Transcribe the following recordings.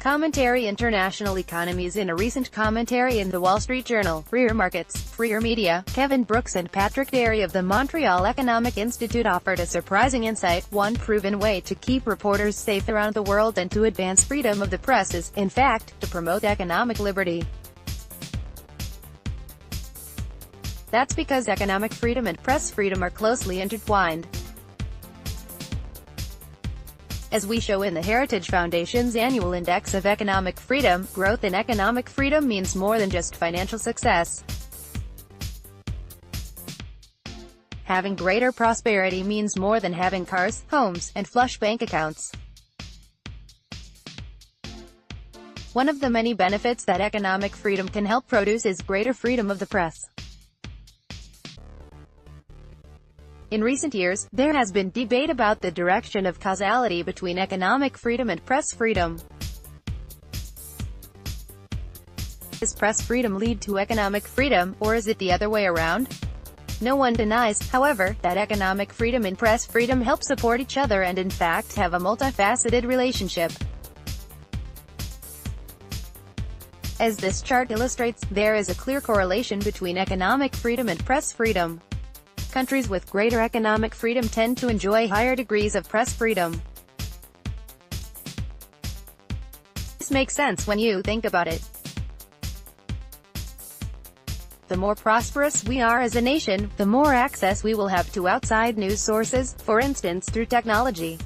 Commentary. International Economies. In a recent commentary in the Wall Street Journal, Freer Markets, Freer Media, Kevin Brookes and Patrick Dery of the Montreal Economic Institute offered a surprising insight. One proven way to keep reporters safe around the world and to advance freedom of the press is, in fact, to promote economic liberty. That's because economic freedom and press freedom are closely intertwined. As we show in the Heritage Foundation's annual Index of Economic Freedom, growth in economic freedom means more than just financial success. Having greater prosperity means more than having cars, homes, and flush bank accounts. One of the many benefits that economic freedom can help produce is greater freedom of the press. In recent years, there has been debate about the direction of causality between economic freedom and press freedom. Does press freedom lead to economic freedom, or is it the other way around? No one denies, however, that economic freedom and press freedom help support each other and in fact have a multifaceted relationship. As this chart illustrates, there is a clear correlation between economic freedom and press freedom. Countries with greater economic freedom tend to enjoy higher degrees of press freedom. This makes sense when you think about it. The more prosperous we are as a nation, the more access we will have to outside news sources, for instance through technology.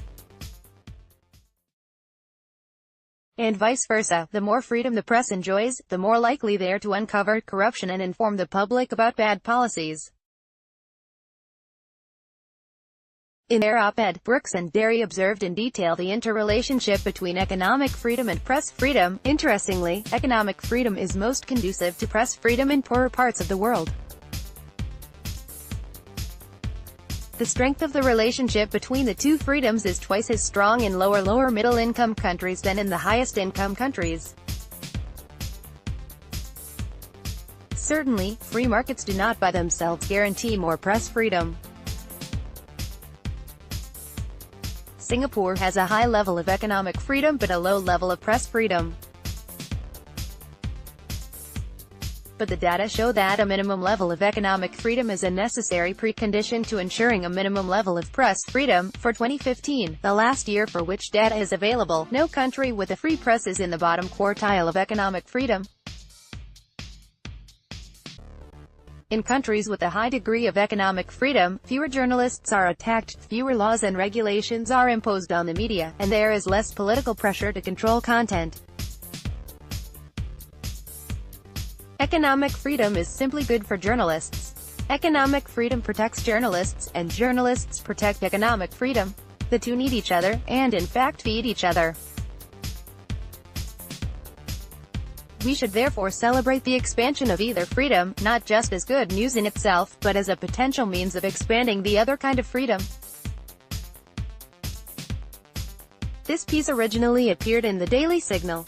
And vice versa, the more freedom the press enjoys, the more likely they are to uncover corruption and inform the public about bad policies. In their op-ed, Brookes and Dery observed in detail the interrelationship between economic freedom and press freedom. Interestingly, economic freedom is most conducive to press freedom in poorer parts of the world. The strength of the relationship between the two freedoms is twice as strong in lower middle-income countries than in the highest-income countries. Certainly, free markets do not by themselves guarantee more press freedom. Singapore has a high level of economic freedom but a low level of press freedom. But the data show that a minimum level of economic freedom is a necessary precondition to ensuring a minimum level of press freedom. For 2015, the last year for which data is available, no country with a free press is in the bottom quartile of economic freedom. In countries with a high degree of economic freedom, fewer journalists are attacked, fewer laws and regulations are imposed on the media, and there is less political pressure to control content. Economic freedom is simply good for journalists. Economic freedom protects journalists, and journalists protect economic freedom. The two need each other, and in fact feed each other. We should therefore celebrate the expansion of either freedom, not just as good news in itself, but as a potential means of expanding the other kind of freedom. This piece originally appeared in the Daily Signal.